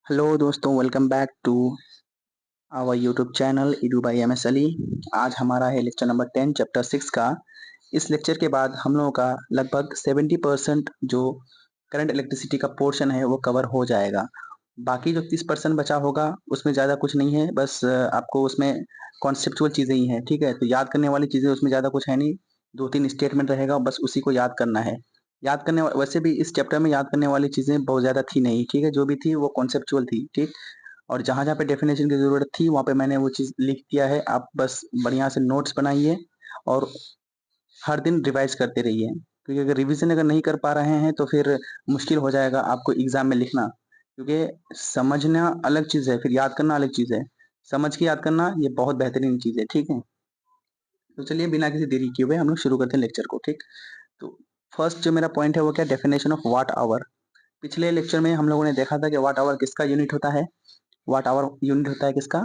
Hello दोस्तों, welcome back to our YouTube channel Edu by M S Ali. आज हमारा है लेक्चर नंबर 10 चैप्टर 6 का। इस लेक्चर के बाद हम लोगों का लगभग 70% जो करंट इलेक्ट्रिसिटी का पोर्शन है वो कवर हो जाएगा। बाकी जो 30% बचा होगा उसमें ज़्यादा कुछ नहीं है, बस आपको उसमें कॉन्सेप्चुअल चीज़ें ही हैं। ठीक है, तो याद करने वाली चीज़ें उसमें ज़्यादा कुछ है नहीं, 2-3 स्टेटमेंट रहेगा, बस उसी को याद करना है। वैसे भी इस चैप्टर में याद करने वाली चीज़ें बहुत ज़्यादा थी नहीं। ठीक है, जो भी थी वो कॉन्सेप्चुअल थी। ठीक, और जहाँ-जहाँ पे डेफिनेशन की ज़रूरत थी वहाँ पे मैंने वो चीज़ लिख दिया है। आप बस बढ़िया से नोट्स बनाइए और हर दिन रिवाइज़ करते रहिए, क्योंकि अगर रिवीज़न अगर नहीं कर पा रहे हैं तो फिर मुश्किल हो जाएगा आपको एग्ज़ाम में लिखना। क्योंकि समझना अलग चीज़ है, फिर याद करना अलग चीज़ है। समझ के याद करना ये बहुत बेहतरीन चीज़ है। ठीक है? तो चलिए बिना किसी देरी किए हुए हम लोग शुरू करते हैं लेक्चर को। ठीक? तो फर्स्ट जो मेरा पॉइंट है वो क्या, डेफिनेशन ऑफ वाट आवर। पिछले लेक्चर में हम लोगों ने देखा था कि वाट आवर किसका यूनिट होता है। वाट आवर यूनिट होता है किसका?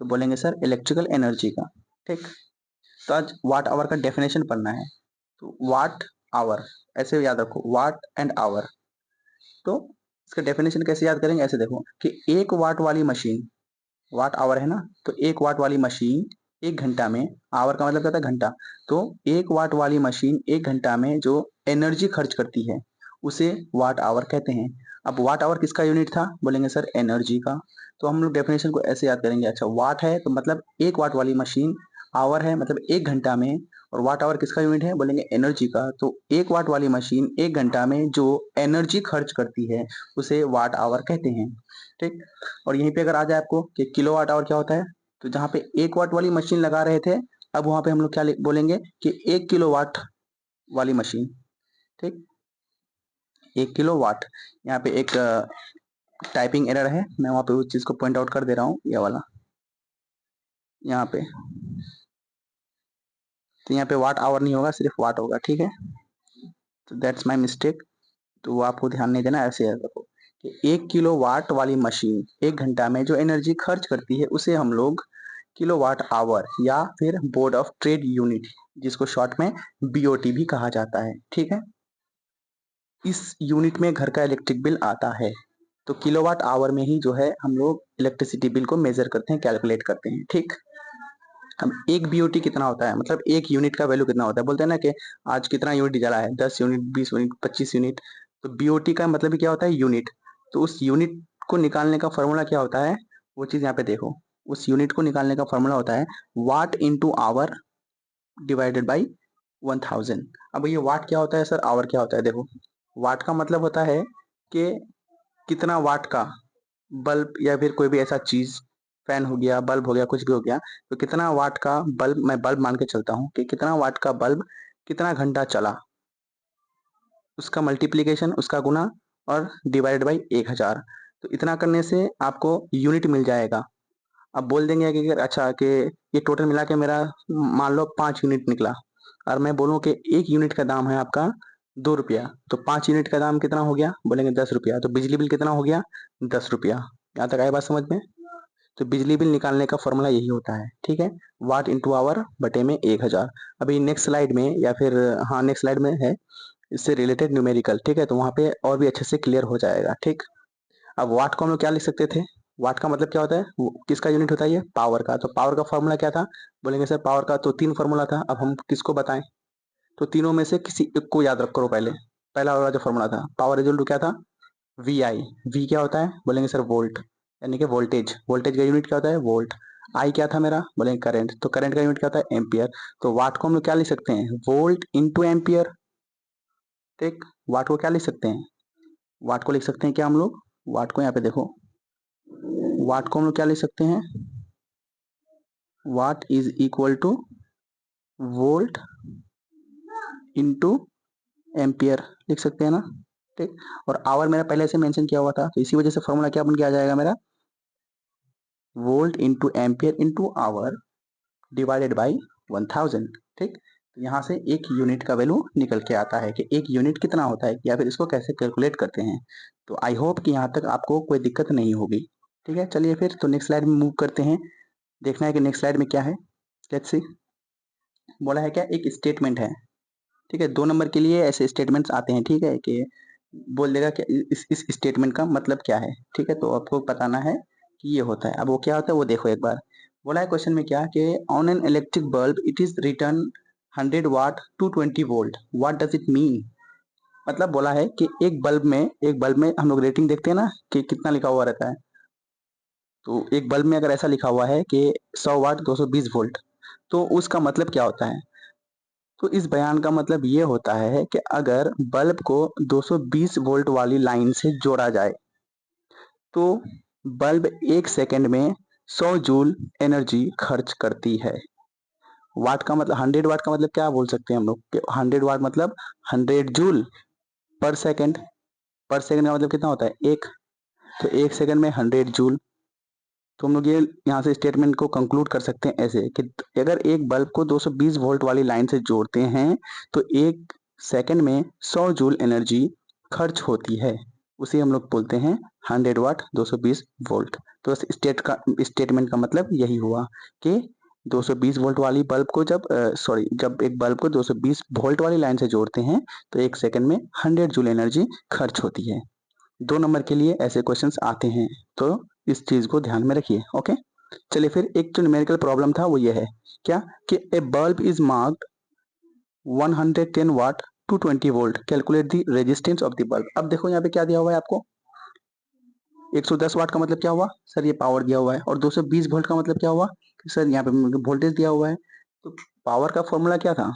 तो बोलेंगे सर इलेक्ट्रिकल एनर्जी का। ठीक, तो आज वाट आवर का डेफिनेशन पढ़ना है। तो वाट आवर ऐसे याद रखो, वाट एंड आवर। तो इसका डेफिनेशन कैसे याद करेंगे, ऐसे देखो कि एक वाट वाली मशीन, वाट आवर है ना, तो एक वाट वाली मशीन एक घंटा में, आवर का मतलब क्या था, घंटा। तो एक वाट वाली मशीन एक घंटा में जो एनर्जी खर्च करती है उसे वाट आवर कहते हैं। अब वाट आवर किसका यूनिट था, बोलेंगे सर एनर्जी का। तो हम लोग डेफिनेशन को ऐसे याद करेंगे, अच्छा वाट है तो मतलब एक वाट वाली मशीन, आवर है मतलब एक घंटा में, और वाट आवर किसका यूनिट है, बोलेंगे एनर्जी का। तो एक वाट वाली मशीन एक घंटा में जो एनर्जी खर्च करती है उसे वाट आवर कहते हैं। ठीक, और यहीं पे अगर आ जाए आपको कि किलो वाट आवर क्या होता है, तो जहाँ पे एक वाट वाली मशीन लगा रहे थे, अब वहां पे हम लोग क्या बोलेंगे कि 1 किलो वाट वाली मशीन। ठीक, 1 किलो वाट। यहाँ पे एक टाइपिंग एरर है, मैं वहां पे उस चीज को पॉइंट आउट कर दे रहा हूँ, ये वाला यहाँ पे। तो यहाँ पे वाट आवर नहीं होगा, सिर्फ वाट होगा। ठीक है, तो दैट्स माई मिस्टेक। तो वो आपको ध्यान नहीं देना, ऐसे याद रखो कि 1 किलो वाट वाली मशीन एक घंटा में जो एनर्जी खर्च करती है उसे हम लोग किलोवाट आवर या फिर बोर्ड ऑफ ट्रेड यूनिट, जिसको शॉर्ट में बीओटी भी कहा जाता है। ठीक है, इस यूनिट में घर का इलेक्ट्रिक बिल आता है। तो किलोवाट आवर में ही जो है हम लोग इलेक्ट्रिसिटी बिल को मेजर करते हैं, कैलकुलेट करते हैं। ठीक, अब एक बीओटी कितना होता है, मतलब एक यूनिट का वैल्यू कितना होता है, बोलते हैं ना कि आज कितना यूनिट जला है, 10 यूनिट, 20 यूनिट, 25 यूनिट। तो बीओटी का मतलब क्या होता है, यूनिट। तो उस यूनिट को निकालने का फॉर्मूला क्या होता है, वो चीज यहाँ पे देखो। उस यूनिट को निकालने का फॉर्मूला होता है वाट इंटू आवर डिवाइडेड बाई 1000। अब ये वाट क्या होता है सर, आवर क्या होता है, देखो वाट का मतलब होता है कि कितना वाट का बल्ब या फिर कोई भी ऐसा चीज, फैन हो गया, बल्ब हो गया, कुछ भी हो गया, तो कितना वाट का बल्ब, मैं बल्ब मान के चलता हूँ कि कितना वाट का बल्ब कितना घंटा चला, उसका मल्टीप्लीकेशन, उसका गुना, और डिवाइड बाई 1000। तो इतना करने से आपको यूनिट मिल जाएगा। अब बोल देंगे कि अच्छा कि ये टोटल मिला के मेरा मान लो 5 यूनिट निकला, और मैं बोलूँ कि एक यूनिट का दाम है आपका 2 रुपया, तो 5 यूनिट का दाम कितना हो गया, बोलेंगे 10 रुपया। तो बिजली बिल कितना हो गया, 10 रुपया। यहाँ तक आई बात समझ में? तो बिजली बिल निकालने का फॉर्मूला यही होता है। ठीक है, वाट इंटू आवर बटे में 1000। अभी नेक्स्ट स्लाइड में या फिर, हाँ नेक्स्ट स्लाइड में है इससे रिलेटेड न्यूमेरिकल। ठीक है, तो वहाँ पे और भी अच्छे से क्लियर हो जाएगा। ठीक, अब वाट को हम लोग क्या लिख सकते थे, वाट का मतलब क्या होता है, किसका यूनिट होता है, ये पावर का। तो पावर का फॉर्मूला क्या था, बोलेंगे सर पावर का तो 3 फॉर्मूला था, अब हम किसको बताएं। तो तीनों में से किसी एक को याद रख करो पहले। पहला वाला जो फॉर्मूला था पावर इक्वल टू क्या था, वी आई। वी क्या होता है, बोलेंगे सर वोल्ट, यानी कि वोल्टेज। वोल्टेज का यूनिट क्या होता है, वोल्ट। आई क्या था मेरा, बोलेंगे करंट, तो करंट का यूनिट क्या होता है, एम्पियर। तो वाट को हम लोग क्या लिख सकते हैं, वोल्ट इंटू एम्पियर। ठीक, वाट को क्या लिख सकते हैं, वाट को लिख सकते हैं क्या हम लोग, वाट को यहाँ पे देखो, वाट को हम लोग क्या लिख सकते हैं, what is equal two volt into ampere, लिख सकते हैं ना। ठीक, और आवर मेरा पहले से मेंशन किया हुआ था, तो इसी वजह से फॉर्मूला क्या बन के आ जाएगा मेरा, volt into ampere into hour divided by 1000। ठीक, तो यहाँ से एक यूनिट का वैल्यू निकल के आता है कि एक यूनिट कितना होता है, या फिर इसको कैसे कैलकुलेट करते हैं। तो आई होप कि यहाँ तक आपको कोई दिक्कत नहीं होगी। ठीक है, चलिए फिर तो नेक्स्ट स्लाइड में मूव करते हैं, देखना है कि नेक्स्ट स्लाइड में क्या है। लेट्स सी, बोला है क्या, एक स्टेटमेंट है। ठीक है, 2 नंबर के लिए ऐसे स्टेटमेंट्स आते हैं। ठीक है, कि बोल देगा कि इस स्टेटमेंट का मतलब क्या है, ठीक है। तो आपको बताना है कि ये होता है। अब वो क्या होता है वो देखो एक बार। बोला है क्वेश्चन में क्या कि on an electric bulb it is written 100 watt two 20 volt, what does it mean. मतलब बोला है कि एक बल्ब में हम लोग रेटिंग देखते हैं ना कि कितना लिखा हुआ रहता है। तो एक बल्ब में अगर ऐसा लिखा हुआ है कि 100 वाट 220 वोल्ट, तो उसका मतलब क्या होता है। तो इस बयान का मतलब ये होता है कि अगर बल्ब को 220 वोल्ट वाली लाइन से जोड़ा जाए तो बल्ब 1 सेकंड में 100 जूल एनर्जी खर्च करती है। वाट का मतलब 100 वाट का मतलब क्या बोल सकते हैं हम लोग कि 100 वाट मतलब 100 जूल पर सेकंड। पर सेकंड का मतलब कितना होता है एक। तो 1 सेकंड में 100 जूल। तो हम लोग ये यहाँ से स्टेटमेंट को कंक्लूड कर सकते हैं ऐसे कि अगर एक बल्ब को 220 वोल्ट वाली लाइन से जोड़ते हैं तो 1 सेकंड में 100 जूल एनर्जी खर्च होती है। उसे हम लोग बोलते हैं 100 वाट 220 वोल्ट। तो स्टेटमेंट का मतलब यही हुआ कि 220 वोल्ट वाली बल्ब को जब एक बल्ब को 220 वोल्ट वाली लाइन से जोड़ते हैं तो 1 सेकंड में 100 जूल एनर्जी खर्च होती है। 2 नंबर के लिए ऐसे क्वेश्चंस आते हैं, तो इस चीज को ध्यान में रखिए। ओके, चलिए फिर एक जो न्यूमेरिकल प्रॉब्लम था वो ये है क्या कि a bulb is marked 110 watt two 20 volt, calculate the resistance of the bulb. अब देखो यहाँ पे क्या दिया हुआ है आपको, 110 वाट का मतलब क्या हुआ सर, ये पावर दिया हुआ है। और 220 वोल्ट का मतलब क्या हुआ कि सर यहाँ पे वोल्टेज दिया हुआ है। तो पावर का फॉर्मूला क्या था,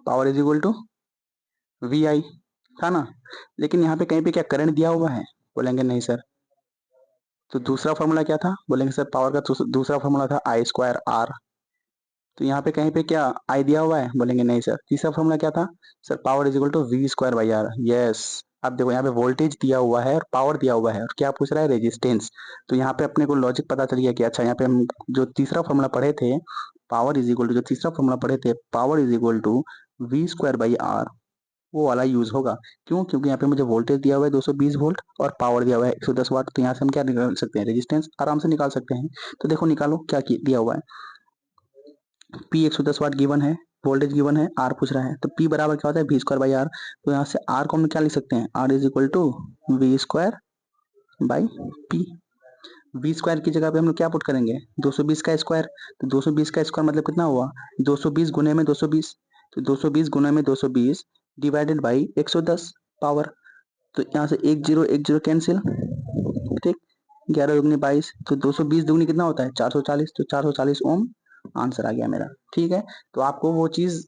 power is equal to V I था ना। लेकिन यहाँ पे कहीं पे क्या करंट दिया हुआ है, बोलेंगे नहीं सर। तो दूसरा फॉर्मूला क्या था, बोलेंगे सर पावर का दूसरा फॉर्मूला था आई स्क्वायर आर। तो यहाँ पे कहीं पे क्या आई दिया हुआ है, बोलेंगे नहीं सर। तीसरा फॉर्मूला क्या था sir, power is equal to V square by R. Yes. अब देखो यहाँ पे वोल्टेज दिया हुआ है और पावर दिया हुआ है और क्या पूछ रहा है, रेजिस्टेंस। तो यहाँ पे अपने को लॉजिक पता चल गया कि अच्छा यहाँ पे हम जो तीसरा फॉर्मूला पढ़े थे, पावर इज इक्वल टू, जो तीसरा फॉर्मूला पढ़े थे power is equal to V square by R, वो वाला यूज होगा। क्यों, क्योंकि यहाँ पे मुझे वोल्टेज दिया हुआ है 220 वोल्ट और पावर दिया हुआ है 110 वाट। तो यहाँ से हम क्या निकाल सकते हैं, रेजिस्टेंस आराम से निकाल सकते हैं। तो देखो निकालो क्या दिया हुआ है, पी 110 वाट गिवन है, वोल्टेज गिवन है, आर पूछ रहा है। तो पी बराबर क्या होता है वी स्क्वायर बाई आर। तो यहाँ से आर को हम क्या लिख सकते हैं, R is equal to V square by P. V square की जगह पे हम लोग क्या पुट करेंगे, 220 का स्क्वायर। तो 220 का स्क्वायर मतलब कितना हुआ, 220 गुने में 220। तो 220 गुने में 220 डिवाइडेड बाई 110 पावर। तो यहाँ से एक जीरो कैंसिल, ठीक। 11 दूनी 22, तो 220 दूनी कितना होता है 440। तो 440 ओम आंसर आ गया मेरा, ठीक है। तो आपको वो चीज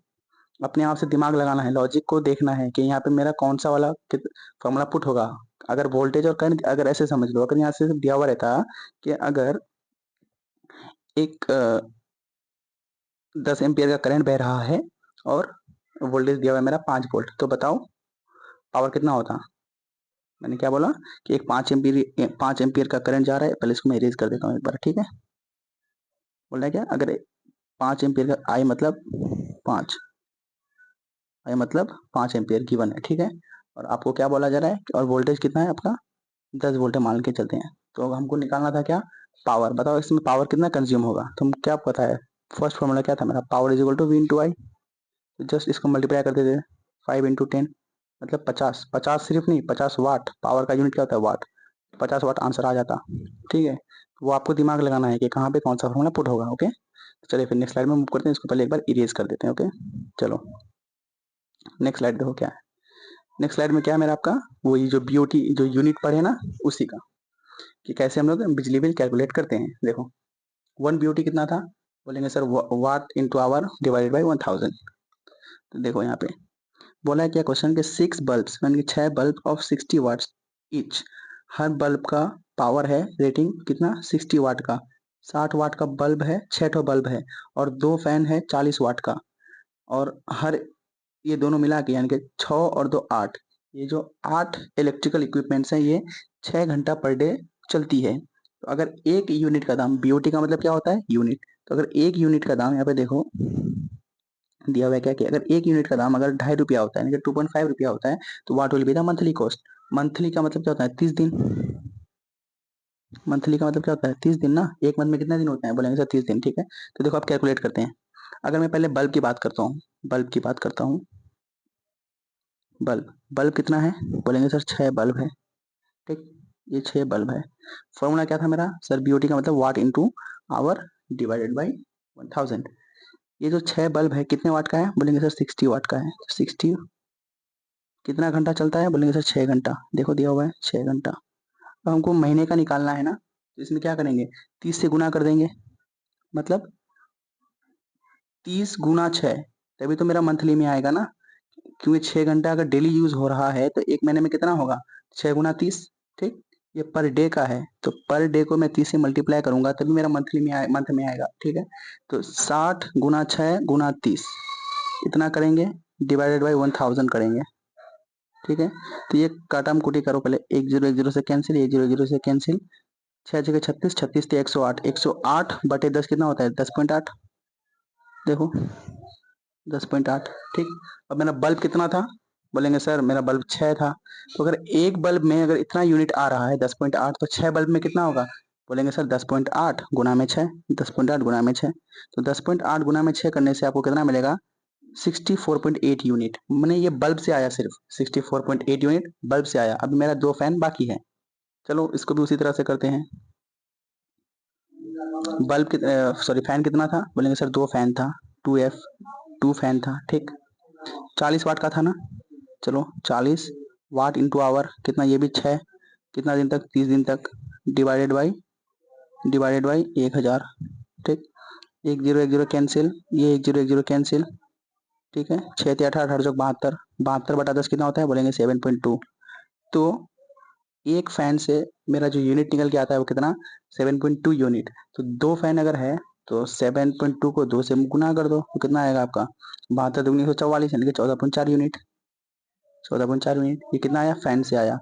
अपने आप से दिमाग लगाना है, लॉजिक को देखना है कि यहाँ पे मेरा कौन सा वाला फॉर्मूला पुट होगा। अगर वोल्टेज और करंट, अगर ऐसे समझ लो, अगर यहाँ से सिर्फ दिया हुआ रहता कि अगर एक 10 एम्पियर का करंट बह रहा है और वोल्टेज दिया हुआ है मेरा 5 वोल्ट, तो बताओ पावर कितना होता। मैंने क्या बोला कि एक 5 एम्पियर का करंट जा रहा है। पहले इसको मैं इरेज कर देता हूँ एक बार, ठीक है। बोल रहा है क्या, अगर 5 एम्पियर का आई मतलब 5, आई मतलब 5 एम्पियर गिवन है, ठीक है। और आपको क्या बोला जा रहा है और वोल्टेज कितना है आपका 10 वोल्ट मान के चलते हैं। तो हमको निकालना था क्या, पावर। बताओ इसमें पावर कितना कंज्यूम होगा। तो हम क्या पता है, फर्स्ट फॉर्मूला क्या था मेरा, power is equal to V into I. तो जस्ट इसको मल्टीप्लाई कर देते, 5 इंटू 10 मतलब 50। 50 सिर्फ नहीं, 50 वाट, पावर का यूनिट क्या होता है वाट। 50 वाट आंसर आ जाता, ठीक है। वो आपको दिमाग लगाना है कि कहाँ पे कौन सा फॉर्मूला पुट होगा। ओके, चलिए फिर नेक्स्ट स्लाइड में मूव करते हैं। इसको पहले एक बार इरेज कर देते हैं। ओके, चलो नेक्स्ट स्लाइड देखो क्या है। नेक्स्ट स्लाइड में क्या है मेरा आपका, वही जो बीओटी जो यूनिट पढ़े ना उसी का, कि कैसे हम लोग बिजली बिल कैलकुलेट करते हैं। देखो 1 बीओटी कितना था, बोलेंगे sir watt into hour divided by 1000। तो देखो यहाँ पे बोला है क्या क्वेश्चन के 6 बल्ब्स यानी कि 6 बल्ब ऑफ 60 वाट्स ईच। हर बल्ब का पावर है रेटिंग कितना 60 वाट का। 60 वाट का बल्ब है, 6 ठो बल्ब है और 2 फैन है 40 वाट का। और हर ये दोनों मिला के यानी कि 6 और 2 8, ये जो 8 इलेक्ट्रिकल इक्विपमेंट्स हैं ये 6 घंटा पर डे चलती है। तो अगर एक यूनिट का दाम, बीओटी का मतलब क्या होता है यूनिट। तो अगर एक यूनिट का दाम यहाँ पे देखो दिया हुआ है क्या कि अगर एक यूनिट का दाम अगर ₹2.5 होता है यानी कि 2.5 रुपया होता है तो what will be the monthly cost. Monthly का मतलब क्या होता है 30 दिन। मंथली का मतलब क्या होता है 30 दिन ना। एक मंथ में कितने दिन होते हैं, बोलेंगे सर 30 दिन, ठीक है। तो देखो आप कैलकुलेट करते हैं। अगर मैं पहले बल्ब की बात करता हूँ, बल्ब की बात करता हूँ, बल्ब, बल्ब कितना है बोलेंगे सर 6 बल्ब है, ठीक, ये 6 बल्ब है। फॉर्मूला क्या था मेरा सर, बीओटी का मतलब वाट इंटू आवर डिवाइडेड बाई 1000। ये जो 6 बल्ब है कितने वाट का है बोलेंगे सर 60 वाट का है। 60 कितना घंटा चलता है बोलेंगे सर 6 घंटा, देखो दिया हुआ है 6 घंटा। अब हमको महीने का निकालना है ना, तो इसमें क्या करेंगे 30 से गुना कर देंगे, मतलब 30 गुना 6, तभी तो मेरा मंथली में आएगा ना, क्योंकि 6 घंटा अगर डेली यूज हो रहा है तो एक महीने में कितना होगा 6 गुना 30, ठीक। ये पर डे का है तो पर डे को मैं 30 से मल्टीप्लाई करूंगा तभी मेरा मंथली में मंथ में आएगा, ठीक है। तो 60 गुना 6 गुना 30 इतना करेंगे, डिवाइडेड बाई 1000 करेंगे, ठीक है। तो ये काटम कुटी करो पहले, 1010 से कैंसिल, 100 से कैंसिल, 6 जगह 36, 36 से 108, 108 बटे 10 कितना होता है 10.8, देखो 10.8, ठीक। अब मेरा बल्ब कितना था बोलेंगे सर मेरा बल्ब 6 था, तो अगर एक बल्ब में अगर इतना यूनिट आ रहा है 10.8, तो 6 बल्ब में कितना होगा बोलेंगे सर 10.8 गुना में 6, 10.8 गुना में 6, तो 10.8 गुना में 6 करने से आपको कितना मिलेगा 64.8 यूनिट, मैंने ये बल्ब से आया, सिर्फ 64.8 यूनिट बल्ब से आया। अभी मेरा 2 फैन बाकी है, चलो इसको भी उसी तरह से करते हैं। बल्ब सॉरी फैन कितना था बोलेंगे सर 2 फैन था, 2F 2 फैन था, ठीक। 40 वाट का था ना, चलो 40 वाट इंटू आवर कितना, ये भी 6, कितना दिन तक 30 दिन तक, डिवाइडेड बाई 1000, ठीक। 1010 कैंसिल, ये 1010 कैंसिल, ठीक है। 6 से 18 18 72, 72 बटा 10 कितना होता है बोलेंगे 7.2। तो एक फैन से मेरा जो यूनिट निकल के आता है वो कितना 7.2 यूनिट, तो 2 फैन अगर है तो 7.2 को 2 से गुना कर दो तो कितना आएगा आपका 72 दूनी 144 यानी कि 14.4 यूनिट, 14.4 यूनिट। ये कितना आया फैन से आया,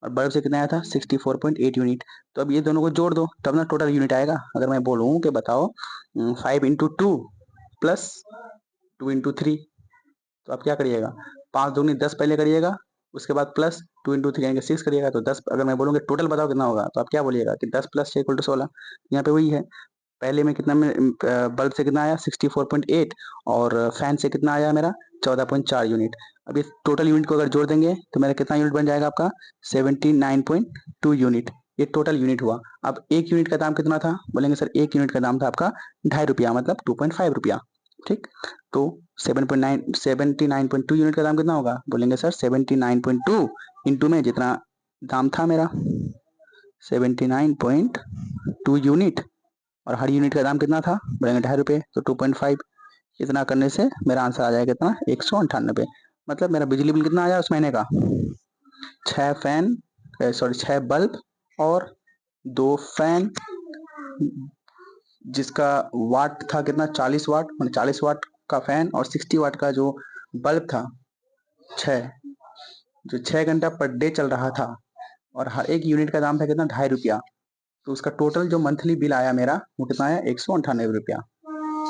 और बल्ब से कितना आया था 64.8 यूनिट। तो अब ये दोनों को जोड़ दो तब ना टोटल यूनिट आएगा। अगर मैं बोलूँ कि बताओ 5 इंटू 2 प्लस 2 इंटू 3, तो आप क्या करिएगा 5 दूनी 10 पहले करिएगा, उसके बाद प्लस 2 इंटू 3 यानी कि 6 करिएगा, तो 10। अगर मैं बोलूँगा टोटल बताओ कितना होगा, तो आप क्या बोलिएगा कि 10 प्लस 6 इक्वल टू 16। यहाँ पे वही है, पहले में कितना में बल्ब से कितना आया 64.8 और फैन से कितना आया मेरा 14.4 यूनिट। अब इस टोटल यूनिट को अगर जोड़ देंगे तो मेरा कितना यूनिट बन जाएगा आपका 79.2 यूनिट, ये टोटल यूनिट हुआ। अब एक यूनिट का दाम कितना था बोलेंगे सर एक यूनिट का दाम था आपका 2.5 रुपया, मतलब 2.5 रुपया, ठीक। तो 79.2 यूनिट का दाम कितना होगा बोलेंगे सर 79.2 इंटू में जितना दाम था मेरा 79.2 यूनिट, और हर यूनिट का दाम कितना था बोलेंगे 2.5 रुपये, तो 2.5 इतना करने से मेरा आंसर आ जाएगा कितना 198। मतलब मेरा बिजली बिल कितना आया उस महीने का 6 फैन सॉरी 6 बल्ब और 2 फैन, जिसका वाट था कितना 40 वाट, मतलब 40 वाट का फैन और 60 वाट का जो बल्ब था 6, जो 6 घंटा पर डे चल रहा था, और हर एक यूनिट का दाम था कितना 2.5 रुपया। तो उसका टोटल जो मंथली बिल आया मेरा वो कितना आया 198 रुपया।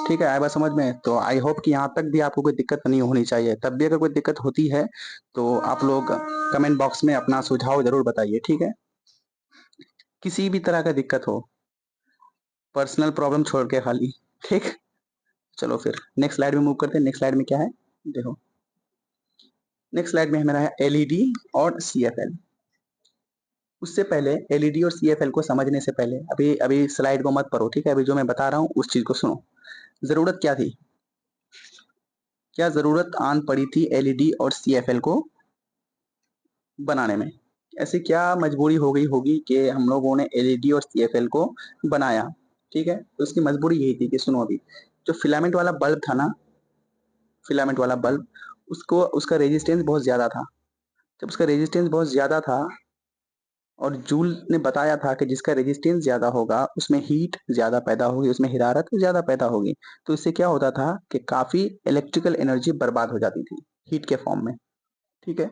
ठीक है, आया बात समझ में? तो आई होप कि यहाँ तक भी आपको कोई दिक्कत नहीं होनी चाहिए। तब भी अगर कोई दिक्कत होती है तो आप लोग कमेंट बॉक्स में अपना सुझाव जरूर बताइए, ठीक है। किसी भी तरह का दिक्कत हो, पर्सनल प्रॉब्लम छोड़ के खाली, ठीक। चलो फिर नेक्स्ट स्लाइड में मूव करते हैं। नेक्स्ट स्लाइड में क्या है देखो, नेक्स्ट स्लाइड में हमारा है एलईडी और सीएफएल। उससे पहले एलईडी और सीएफएल को समझने से पहले अभी अभी स्लाइड को मत पढ़ो, ठीक है। अभी जो मैं बता रहा हूँ उस चीज को सुनो। जरूरत क्या थी, क्या जरूरत आन पड़ी थी एलईडी और सीएफएल को बनाने में? ऐसी क्या मजबूरी हो गई होगी कि हम लोगों ने एलईडी और सीएफएल को बनाया, ठीक है। तो उसकी मजबूरी यही थी कि सुनो, अभी जो फिलामेंट वाला बल्ब था ना, फिलामेंट वाला बल्ब, उसको उसका रेजिस्टेंस बहुत ज्यादा था। जब उसका रेजिस्टेंस बहुत ज्यादा था और जूल ने बताया था कि जिसका रेजिस्टेंस ज्यादा होगा उसमें हीट ज्यादा पैदा होगी, उसमें हिरारत ज्यादा पैदा होगी। तो इससे क्या होता था कि काफी इलेक्ट्रिकल एनर्जी बर्बाद हो जाती थी हीट के फॉर्म में, ठीक है।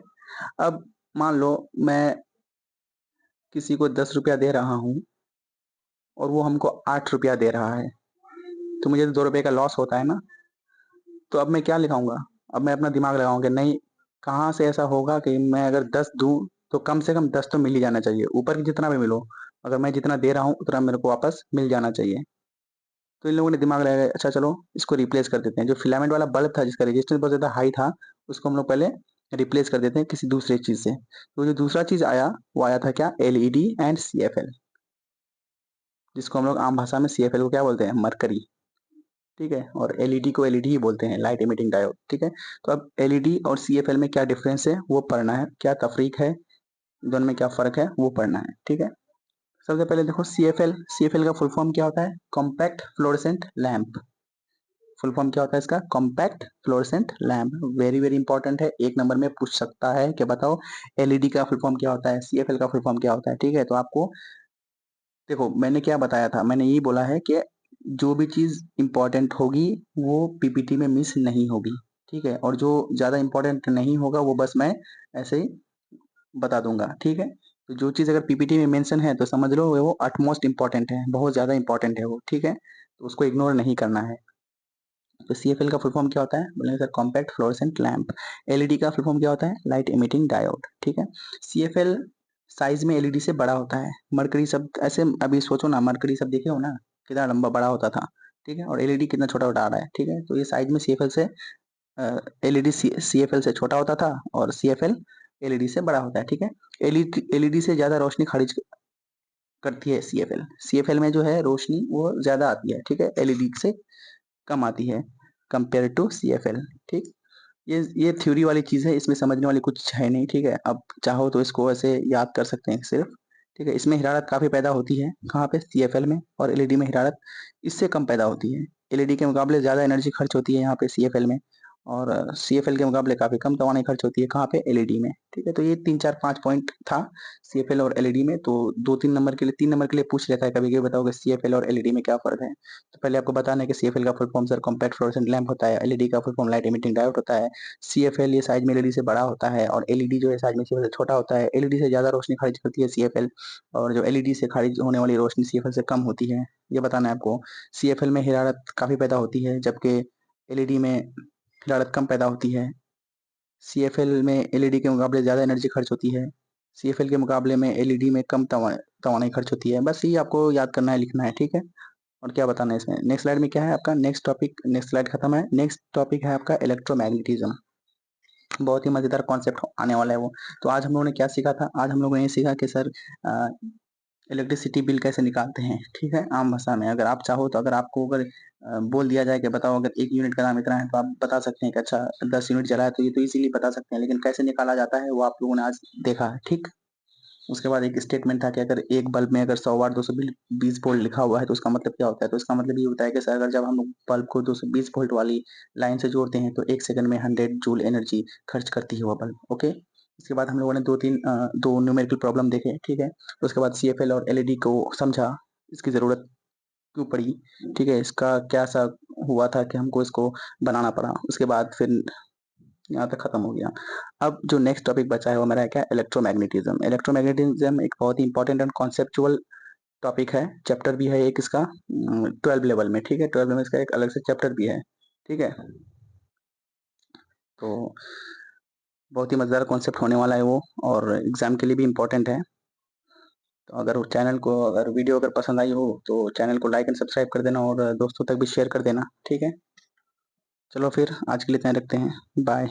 अब मान लो मैं किसी को 10 रुपया दे रहा हूँ और वो हमको 8 रुपया दे रहा है, तो मुझे 2 रुपये का लॉस होता है ना। तो अब मैं क्या लिखाऊंगा, अब मैं अपना दिमाग लगाऊंगा कि नहीं, कहाँ से ऐसा होगा कि मैं अगर 10 दूं तो कम से कम 10 तो मिल ही जाना चाहिए, ऊपर की जितना भी मिलो, अगर मैं जितना दे रहा हूँ उतना मेरे को वापस मिल जाना चाहिए। तो इन लोगों ने दिमाग लगाया, अच्छा चलो इसको रिप्लेस कर देते हैं। जो फिलामेंट वाला बल्ब था जिसका रेजिस्टेंस बहुत ज्यादा हाई था, उसको हम लोग पहले रिप्लेस कर देते हैं किसी दूसरे चीज से। तो जो दूसरा चीज आया वो आया था क्या, एलईडी एंड सीएफएल, जिसको हम लोग आम भाषा में सीएफएल को क्या बोलते हैं, मरकरी, ठीक है, और एलईडी को एलईडी ही बोलते हैं, लाइट इमिटिंग डायोड, ठीक है। तो अब एलईडी और सीएफएल में क्या डिफरेंस है वो पढ़ना है, क्या तफरीक है, दोनों में क्या फर्क है वो पढ़ना है, ठीक है। सबसे पहले देखो सीएफएल, सीएफएल का फुल फॉर्म क्या होता है, compact fluorescent lamp. Full form क्या होता है इसका, compact fluorescent lamp. Very very important है, एक नंबर में पूछ सकता है कि बताओ एलईडी का फुल फॉर्म क्या होता है, सीएफएल का फुल फॉर्म क्या होता है, ठीक है। तो आपको देखो मैंने क्या बताया था, मैंने यही बोला है कि जो भी चीज इंपॉर्टेंट होगी वो पीपीटी में मिस नहीं होगी, ठीक है, और जो ज्यादा इंपॉर्टेंट नहीं होगा वो बस मैं ऐसे ही बता दूंगा, ठीक है। तो जो चीज अगर पीपीटी में मेंशन है तो समझ लो वो अटमोस्ट इंपॉर्टेंट है, बहुत ज्यादा इंपॉर्टेंट है वो, ठीक है, तो उसको इग्नोर नहीं करना है। तो सीएफएल का फुल फॉर्म क्या होता है, बोलेंगे sir compact fluorescent lamp. LED का फुल फॉर्म क्या होता है, लाइट इमिटिंग डायोड, ठीक है। सीएफएल साइज में एलईडी से बड़ा होता है। मरकरी शब्द ऐसे अभी सोचो ना, मरकरी शब्द देखे हो ना, कितना लंबा बड़ा होता था, ठीक है, और एलईडी कितना छोटा छोटा आ रहा है, ठीक है। तो ये साइज में सीएफएल से एलईडी सीएफएल से छोटा होता था और सीएफएल एलईडी से बड़ा होता है, ठीक है। एलईडी से ज्यादा रोशनी खारिज करती है सीएफएल, सीएफएल में जो है रोशनी वो ज्यादा आती है, ठीक है, एलईडी से कम आती है कंपेयर टू सीएफएल, ठीक। ये थ्योरी वाली चीज है, इसमें समझने वाली कुछ है नहीं, ठीक है। अब चाहो तो इसको ऐसे याद कर सकते हैं सिर्फ, ठीक है। इसमें हिरारत काफी पैदा होती है, कहाँ पे, सीएफएल में, और एलईडी में हिरारत इससे कम पैदा होती है। एलईडी के मुकाबले ज्यादा एनर्जी खर्च होती है यहाँ पे सीएफएल में, और सीएफएल के मुकाबले काफी कम तवानी खर्च होती है कहाँ पे, एलईडी में, ठीक है। तो ये 3 4 5 पॉइंट था सीएफएल और एलईडी में। तो 2 3 नंबर के लिए, 3 नंबर के लिए पूछ लेता है कभी कभी, बताओगे सीएफएल और एलईडी में क्या फर्क है। तो पहले आपको बताना है कि सीएफएल का full form sir compact fluorescent lamp होता है, एलईडी का full form light emitting diode होता है। सीएफएल ये साइज में एलईडी से बड़ा होता है, और एलईडी जो है साइज में सीएफएल से छोटा होता है। एलईडी से ज्यादा रोशनी खारिज करती है सीएफएल, और जो एलईडी से खारिज होने वाली रोशनी सीएफएल से कम होती है, ये बताना है आपको। सीएफएल में हिरारत काफी पैदा होती है, जबकि एलईडी में हिरारत कम पैदा होती है। सीएफएल में एलईडी के मुकाबले ज्यादा एनर्जी खर्च होती है, सीएफएल के मुकाबले में एलईडी में कम तवानाई खर्च होती है। बस ये आपको याद करना है, लिखना है, ठीक है। और क्या बताना है इसमें, नेक्स्ट स्लाइड में क्या है आपका, नेक्स्ट टॉपिक, नेक्स्ट स्लाइड खत्म है, नेक्स्ट टॉपिक है आपका इलेक्ट्रोमैग्नेटिज्म। बहुत ही मजेदार कॉन्सेप्ट आने वाला है वो। तो आज हम लोगों ने क्या सीखा था, आज हम लोगों ने ये सीखा कि सर इलेक्ट्रिसिटी बिल कैसे निकालते हैं, ठीक है, आम भाषा में। अगर आप चाहो तो, अगर आपको अगर बोल दिया जाए कि बताओ अगर 1 यूनिट का दाम इतना है, तो आप बता सकते हैं कि अच्छा 10 यूनिट चला है, तो ये तो इजीली बता सकते हैं, लेकिन कैसे निकाला जाता है वो आप लोगों ने आज देखा है, ठीक। उसके बाद एक स्टेटमेंट था कि अगर एक बल्ब में अगर 100 वाट 220 वोल्ट लिखा हुआ है तो उसका मतलब क्या होता है। तो इसका मतलब ये होता है कि सर अगर जब हम लोग बल्ब को 220 वोल्ट वाली लाइन से जोड़ते हैं तो 1 सेकंड में 100 जूल एनर्जी खर्च करती है वो बल्ब, ओके। इसके बाद हम लोगों ने दो न्यूमेरिकल प्रॉब्लम देखे, ठीक है। उसके बाद सीएफएल और एलईडी को समझा, इसकी जरूरत क्यों पड़ी, ठीक है, इसका क्या सा हुआ था कि हमको इसको बनाना पड़ा। उसके बाद फिर यहाँ तक खत्म हो गया। अब जो नेक्स्ट टॉपिक बचा है वो मेरा है क्या, इलेक्ट्रोमैग्नेटिज्म। इलेक्ट्रोमैग्नेटिज्म एक बहुत ही इंपॉर्टेंट एंड कॉन्सेप्चुअल टॉपिक है, चैप्टर भी है एक इसका 12 लेवल में, ठीक है, 12 में इसका एक अलग से चैप्टर भी है, ठीक है। तो बहुत ही मजेदार कॉन्सेप्ट होने वाला है वो, और एग्जाम के लिए भी इम्पोर्टेंट है। तो अगर चैनल को, अगर वीडियो अगर पसंद आई हो तो चैनल को लाइक एंड सब्सक्राइब कर देना, और दोस्तों तक भी शेयर कर देना, ठीक है। चलो फिर आज के लिए इतना रखते हैं, बाय।